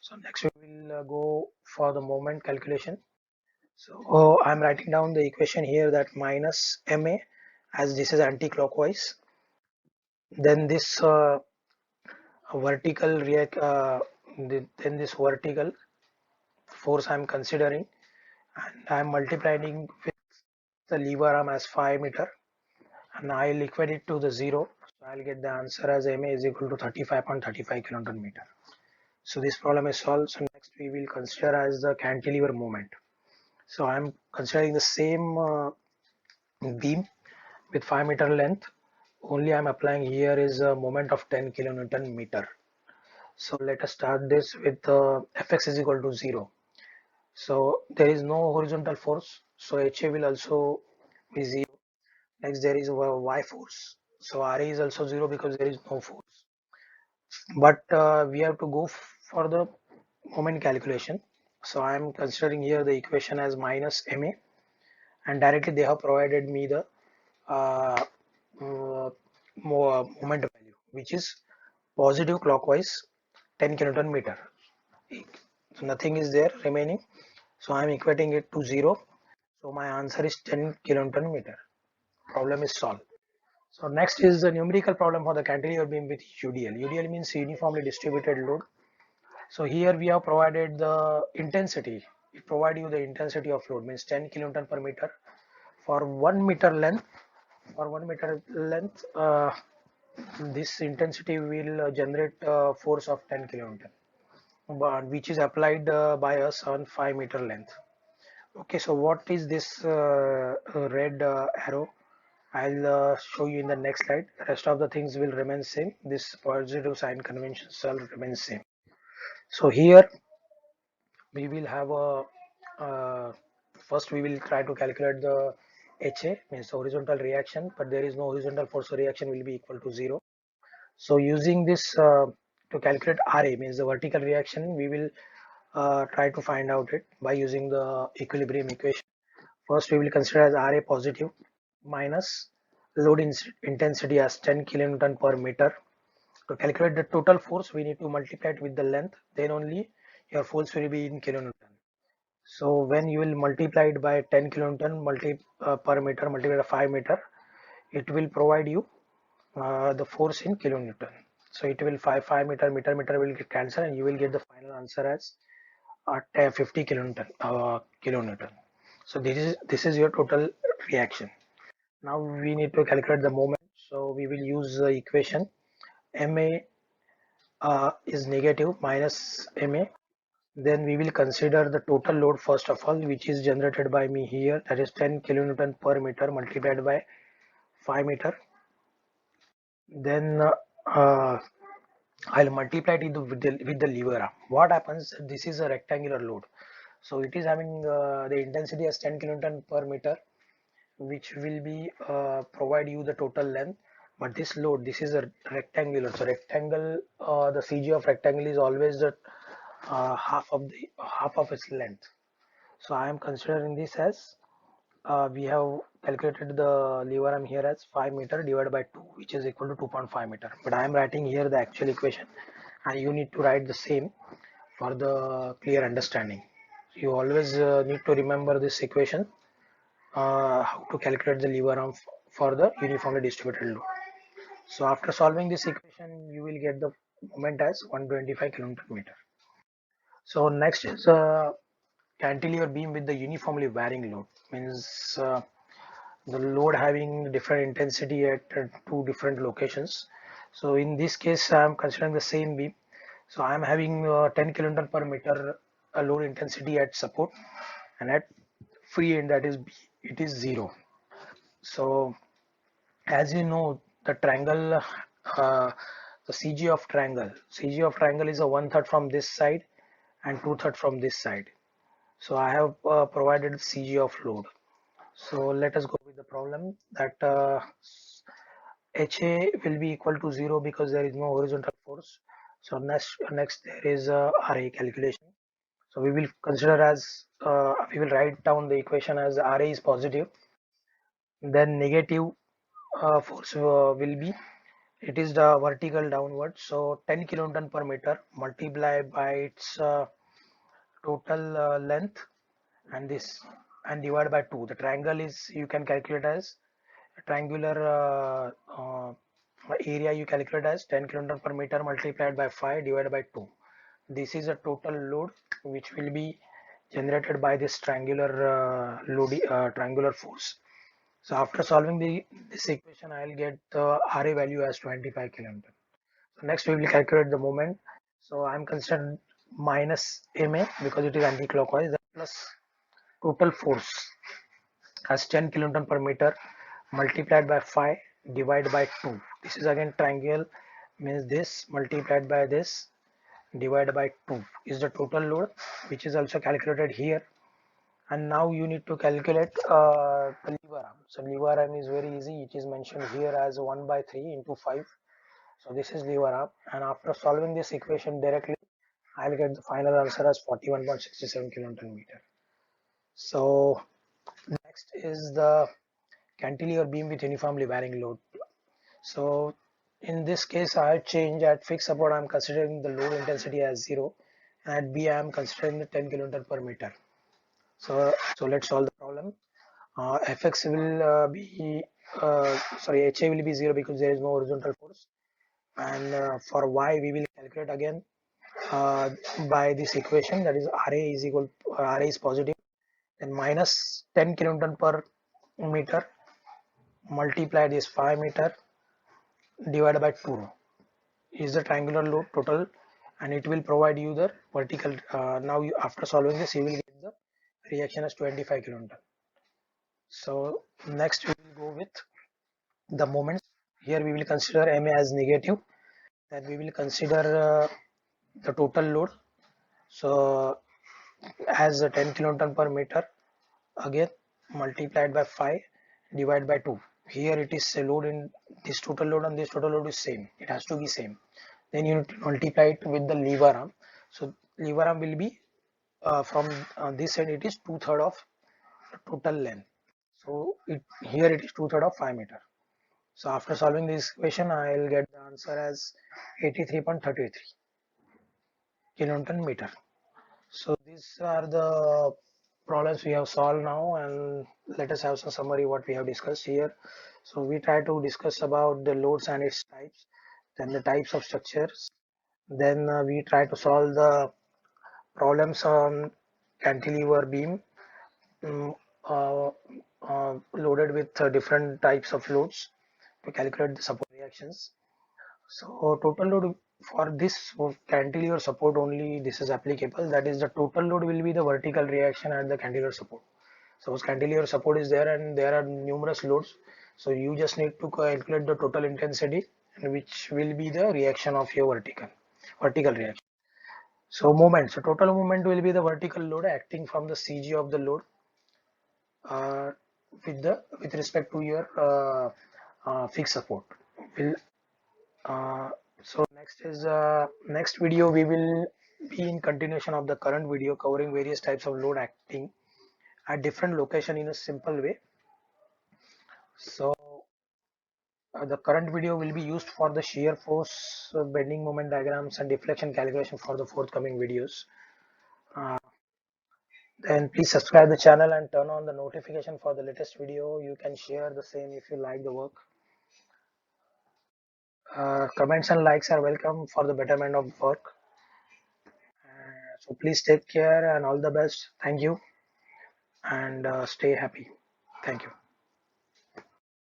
So next we will go for the moment calculation. So I'm writing down the equation here that minus ma, as this is anti-clockwise. Then this vertical then this vertical force I'm considering, and I'm multiplying with the lever arm as 5 meter, and I'll equate it to the 0. So I'll get the answer as ma is equal to 35.35 kilonewton meter. So this problem is solved. So next we will consider as the cantilever moment. So I'm considering the same beam with 5 meter length. Only I'm applying here is a moment of 10 kilonewton meter. So let us start this with Fx is equal to 0. So there is no horizontal force. So HA will also be 0. Next there is a Y force. So RA is also 0 because there is no force. But we have to go for the moment calculation. So I am considering here the equation as minus ma, and directly they have provided me the uh, moment value, which is positive clockwise 10 kilonewton meter. So nothing is there remaining. So I am equating it to 0. So my answer is 10 kilonewton meter. Problem is solved. So next is the numerical problem for the cantilever beam with UDL. UDL means uniformly distributed load. So here we have provided the intensity. It provide you the intensity of load means 10 kilonewton per meter for 1 meter length. For 1 meter length, this intensity will generate a force of 10 kilonewton, but which is applied by us on 5 meter length. Okay, so what is this red arrow? I'll show you in the next slide. Rest of the things will remain same. This positive sign convention shall remain same. So here we will have a first we will try to calculate the HA means horizontal reaction, but there is no horizontal force, so reaction will be equal to 0. So using this to calculate RA means the vertical reaction, we will try to find out it by using the equilibrium equation. First we will consider as RA positive minus load intensity as 10 kilonewton per meter. To calculate the total force, we need to multiply it with the length, then only your force will be in kilonewton. So when you will multiply it by 10 kilonewton per meter multiplied by 5 meter, it will provide you the force in kilonewton. So it will 5 meter will get cancelled, and you will get the final answer as 50 kilonewton. So this is your total reaction. Now we need to calculate the moment. So we will use the equation ma is negative minus ma. Then we will consider the total load first of all, which is generated by me here, that is 10 kilonewton per meter multiplied by 5 meter. Then I'll multiply it with the lever arm. What happens? This is a rectangular load, so it is having the intensity as 10 kilonewton per meter, which will be provide you the total length. But this load, this is a rectangular, so rectangle, the CG of rectangle is always the half of its length. So I am considering this as we have calculated the lever arm here as 5 meter divided by 2, which is equal to 2.5 meter. But I am writing here the actual equation, and you need to write the same for the clear understanding. You always need to remember this equation, how to calculate the lever arm for the uniformly distributed load. So after solving this equation, you will get the moment as 125 kilonewton meter. So next is cantilever beam with the uniformly varying load, means the load having different intensity at two different locations. So in this case I am considering the same beam. So I am having 10 kilonewton per meter load intensity at support, and at free end, that is B, it is 0. So as you know, the triangle, the CG of triangle is a 1/3 from this side and 2/3 from this side. So I have provided CG of load. So let us go with the problem that HA will be equal to 0 because there is no horizontal force. So next there is RA calculation. So we will consider as we will write down the equation as RA is positive, then negative force will be it is the vertical downward. So 10 kilonewton per meter multiplied by its total length and this, and divide by 2. The triangle is, you can calculate as triangular area, you calculate as 10 kilonewton per meter multiplied by 5 divided by 2. This is a total load which will be generated by this triangular triangular force. So after solving this equation, I'll get the RA value as 25 kilonewton. So next we will calculate the moment. So I'm considering minus MA because it is anti-clockwise, plus total force as 10 kilonewton per meter multiplied by 5 divided by 2. This is again triangle, means this multiplied by this divided by 2 is the total load, which is also calculated here. And now you need to calculate the lever arm. So lever arm is very easy, it is mentioned here as 1 by 3 into 5. So this is lever arm, and after solving this equation directly, I'll get the final answer as 41.67 kilonewton meter. So next is the cantilever beam with uniformly varying load. So in this case, I change at fixed support, I'm considering the load intensity as 0, and at B I am considering the 10 kilonewton per meter. So let's solve the problem. Fx will be HA will be 0 because there is no horizontal force, and for Y we will calculate again by this equation, that is RA is equal RA is positive, and minus 10 kilonewton per meter multiply this 5 meter divided by 2 is the triangular load total, and it will provide you the vertical. Now you, after solving this, you will get the reaction as 25 kilonewton. So next we will go with the moments. Here we will consider MA as negative, then we will consider the total load. So as 10 kilonewton per meter, again multiplied by 5 divided by 2. Here it is a load, in this total load and this total load is same, it has to be same. Then you need to multiply it with the lever arm. So lever arm will be from this side, it is 2/3 of the total length. So here it is 2/3 of 5 meter. So after solving this equation, I will get the answer as 83.33 kilonewton meter. So these are the problems we have solved now, and let us have some summary what we have discussed here. So we try to discuss about the loads and its types, then the types of structures, then we try to solve the problems on cantilever beam um, uh, loaded with different types of loads to calculate the support reactions. So total load for this cantilever support only this is applicable, that is the total load will be the vertical reaction at the cantilever support. Suppose cantilever support is there and there are numerous loads, so you just need to calculate the total intensity, which will be the reaction of your vertical reaction. So moment, so total moment will be the vertical load acting from the CG of the load uh, with respect to your fixed support. Will uh, so next is next video we will be in continuation of the current video covering various types of load acting at different location in a simple way. So the current video will be used for the shear force, bending moment diagrams and deflection calculation for the forthcoming videos. Then please subscribe the channel and turn on the notification for the latest video. You can share the same if you like the work. Comments and likes are welcome for the betterment of work. So please take care and all the best. Thank you, and stay happy. Thank you.